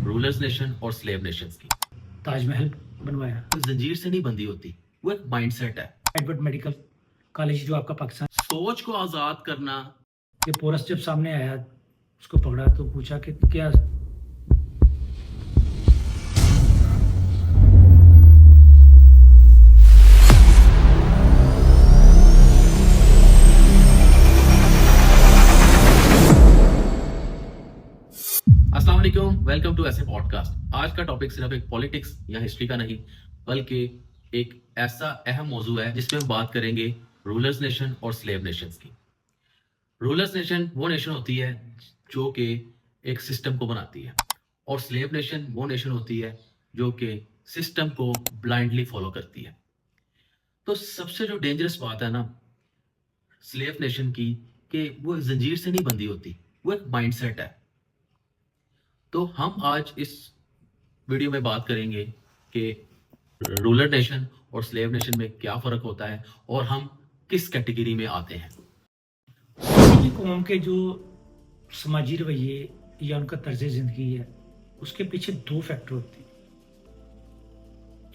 Rulers nation और slave Nations की। ताजमहल बनवाया, जंजीर से नहीं बंधी होती, वो एक माइंडसेट है। एडवर्ड मेडिकल कॉलेज जो आपका पाकिस्तान, सोच को आजाद करना। ये पोरस जब सामने आया उसको पकड़ा तो पूछा कि क्या अस्सलाम वालेकुम, वेलकम टू ऐसे पॉडकास्ट। आज का टॉपिक सिर्फ एक पॉलिटिक्स या हिस्ट्री का नहीं, बल्कि एक ऐसा अहम मौजू है जिसमें हम बात करेंगे रूलर्स नेशन और स्लेव नेशंस की। रूलर्स नेशन वो नेशन होती है जो कि एक सिस्टम को बनाती है, और स्लेव नेशन वो नेशन होती है जो कि सिस्टम को ब्लाइंडली फॉलो करती है। तो सबसे जो डेंजरस बात है ना स्लेव नेशन की, कि वो जंजीर से नहीं बंधी होती, वो एक माइंडसेट है। तो हम आज इस वीडियो में बात करेंगे कि रूलर नेशन और स्लेव नेशन में क्या फर्क होता है और हम किस कैटेगरी में आते हैं। किसी भी कौम के जो समाजी रवैये या उनका तर्ज जिंदगी है, उसके पीछे दो फैक्टर होते हैं।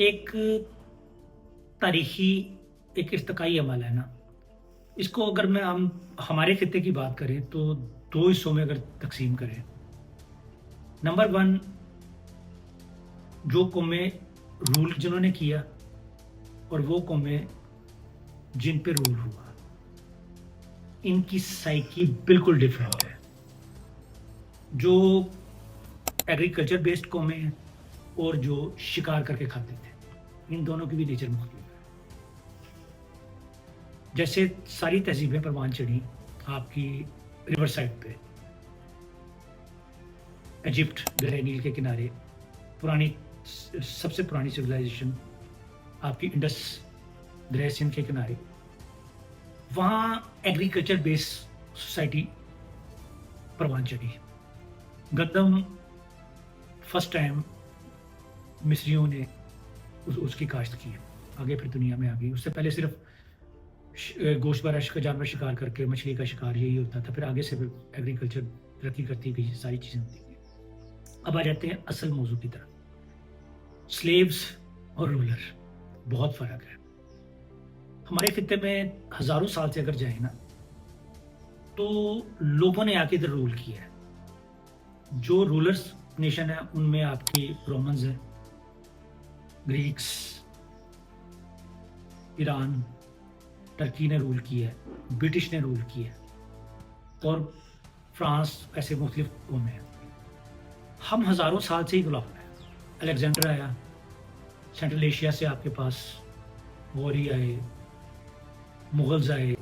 एक तारीखी, एक इर्तिकाई अमल है ना। इसको अगर हम हमारे खित्ते की बात करें तो दो हिस्सों में अगर तकसीम करें। नंबर वन, जो कौमें रूल जिन्होंने किया, और वो कौमें जिन पे रूल हुआ, इनकी साइकी बिल्कुल डिफरेंट है। जो एग्रीकल्चर बेस्ड कौमें हैं और जो शिकार करके खाते थे, इन दोनों की भी नेचर मुख्तलिफ है। जैसे सारी तहजीबें परवान चढ़ी आपकी रिवर साइड पे, इजिप्ट गहरे नील के किनारे, पुरानी सबसे पुरानी सिविलाइजेशन आपकी इंडस गहरे सिंध के किनारे, वहाँ एग्रीकल्चर बेस्ड सोसाइटी परवान चढ़ी। गंदम फर्स्ट टाइम मिस्रियों ने उसकी काश्त की, आगे फिर दुनिया में आ गई। उससे पहले सिर्फ गोश्त वाला जानवर शिकार करके मछली का शिकार यही होता था, फिर आगे से फिर एग्रीकल्चर तरक्की करती गई, सारी चीज़ें होती गई। अब आ जाते हैं असल मौजू की तरफ। स्लेव्स और रूलर, बहुत फर्क है। हमारे खित्ते में हजारों साल से अगर जाए ना, तो लोगों ने आके इधर रूल किया है। जो रूलर्स नेशन है उनमें आपकी रोमन्स है, ग्रीक्स, ईरान, टर्की ने रूल किया है, ब्रिटिश ने रूल किया है, और फ्रांस, ऐसे मुख्तलिफ कौमें हैं। हम हजारों साल से ही गुलाम हैं। अलेक्जेंडर आया, सेंट्रल एशिया से आपके पास वॉरी आए, मुगल्स आए,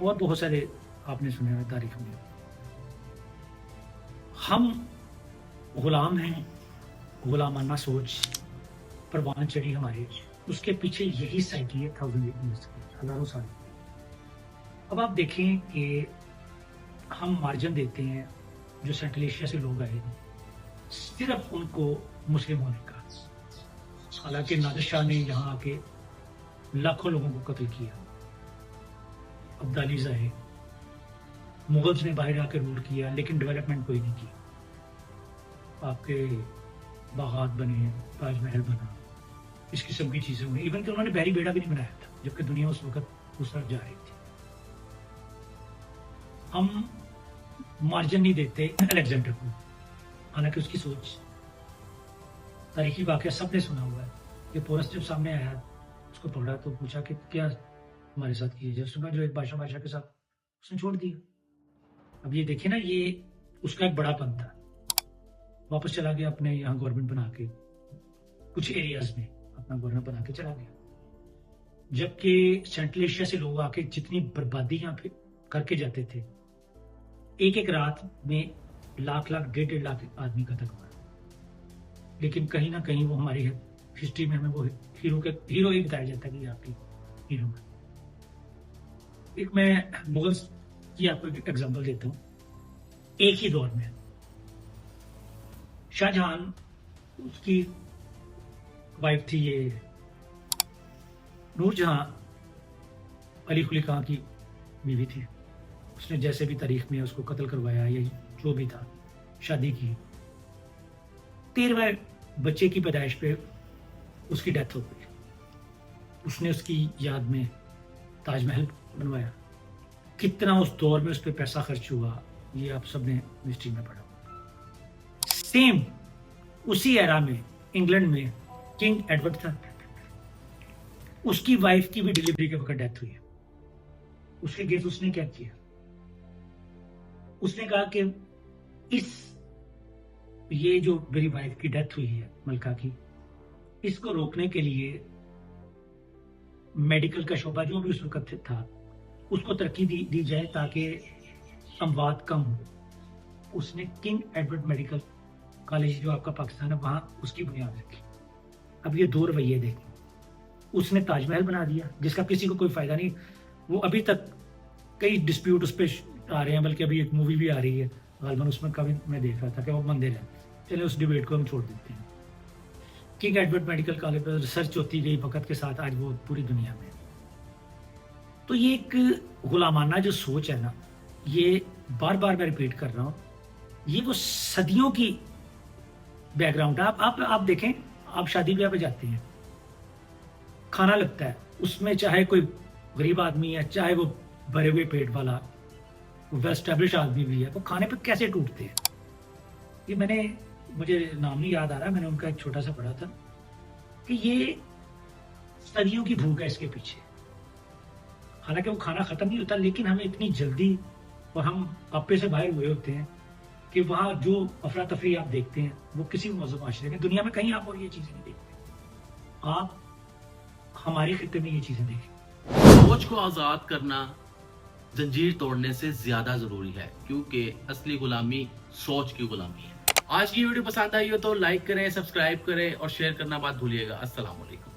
और बहुत सारे आपने सुने हुए तारीख में। हम गुलाम हैं, गुलामाना सोच परवान चढ़ी हमारे, उसके पीछे यही साइकी है हजारों साल। अब आप देखें कि हम मार्जिन देते हैं जो सेंट्रल एशिया से लोग आए, सिर्फ उनको मुस्लिम होने का। हालांकि नादिर शाह ने यहाँ आके लाखों लोगों को कत्ल किया, अब्दालीज आए, मुगल्स ने बाहर आके रूल किया, लेकिन डेवलपमेंट कोई नहीं की। आपके बागात बने, ताजमहल बना, इस किस्म की चीजें हुई। इवन कि उन्होंने बहरी बेड़ा भी नहीं बनाया था, जबकि दुनिया उस वक्त उस तरफ जा रही थी। हम मार्जिन नहीं देते अलेक्जेंडर को, हालांकि उसकी सोच, तारीखी वाकया सबने सुना हुआ है। ये पोरस जब सामने आया उसको पकड़ा तो पूछा कि क्या हमारे साथ किया जाए। उसने कहा जो एक बादशाह के साथ, उसने छोड़ दिया। अब ये देखिए ना, ये उसका एक बड़ापन था। वापस चला गया अपने यहाँ गवर्नमेंट बना के, कुछ एरियाज में अपना गवर्नमेंट बना के चला गया। जबकि सेंट्रल एशिया से लोग आके जितनी बर्बादी यहाँ पे करके जाते थे, एक एक रात में लाख लाख, डेढ़ डेढ़ लाख आदमी कत्ल हुआ। लेकिन कहीं ना कहीं वो हमारी हिस्ट्री में हमें वो हीरो ही बताया जाता है कि आपकी हीरो है। एक मैं मुगल्स की आपको एक एग्जांपल देता हूँ। एक ही दौर में शाहजहां, उसकी वाइफ थी ये नूरजहां, अली कुली खां की बीवी थी। उसने जैसे भी तारीख में उसको कत्ल करवाया या जो भी था, शादी की। 13वें बच्चे की पैदाइश पे उसकी डेथ हो गई। उसने उसकी याद में ताजमहल बनवाया। कितना उस दौर में उस पर पैसा खर्च हुआ, ये आप सबने हिस्ट्री में पढ़ा। सेम उसी एरा में इंग्लैंड में किंग एडवर्ड था, उसकी वाइफ की भी डिलीवरी के वक्त डेथ हुई है। उसके अगेंस्ट उसने क्या किया? उसने कहा कि ये जो मेरी वाइफ की डेथ हुई है मलका की, इसको रोकने के लिए मेडिकल का शोबा जो भी उस वक्त था उसको तरक्की दी जाए ताकि अमवात कम हो। उसने किंग एडवर्ड मेडिकल कॉलेज जो आपका पाकिस्तान है वहां उसकी बुनियाद रखी। अब ये दो रवैये देखें। उसने ताजमहल बना दिया जिसका किसी को कोई फायदा नहीं। वो अभी तक कई डिस्प्यूट उस पर आ रहे हैं, बल्कि अभी एक मूवी भी आ रही है गालबन, उसमें कभी मैं देख रहा था कि वो मंदिर है। चलिए उस डिबेट को हम छोड़ देते हैं। किंग एडवर्ड मेडिकल कॉलेज पर रिसर्च होती गई वक्त के साथ, आज वो पूरी दुनिया में। तो ये एक गुलामाना जो सोच है ना, ये बार बार मैं रिपीट कर रहा हूँ, ये वो सदियों की बैकग्राउंड है। आप देखें, आप शादी ब्याह पे जाते हैं, खाना लगता है, उसमें चाहे कोई गरीब आदमी है, चाहे वो भरे हुए पेट वाला वेल एस्टेब्लिश आदमी भी है, वो खाने पे कैसे टूटते हैं। ये मुझे नाम नहीं याद आ रहा, मैंने उनका एक छोटा सा पढ़ा था कि ये सदियों की भूख है इसके पीछे। हालांकि वो खाना खत्म नहीं होता, लेकिन हमें इतनी जल्दी और हम आपे से बाहर हुए होते हैं कि वहाँ जो अफरा तफरी आप देखते हैं वो किसी भी मौजूद माशरे में दुनिया में कहीं आप और ये चीजें नहीं देखते। आप हमारे खिते में ये चीजें देखें। सोच को आजाद करना जंजीर तोड़ने से ज्यादा जरूरी है, क्योंकि असली गुलामी सोच की गुलामी है। आज की वीडियो पसंद आई हो तो लाइक करें, सब्सक्राइब करें और शेयर करना मत भूलिएगा। अस्सलाम वालेकुम।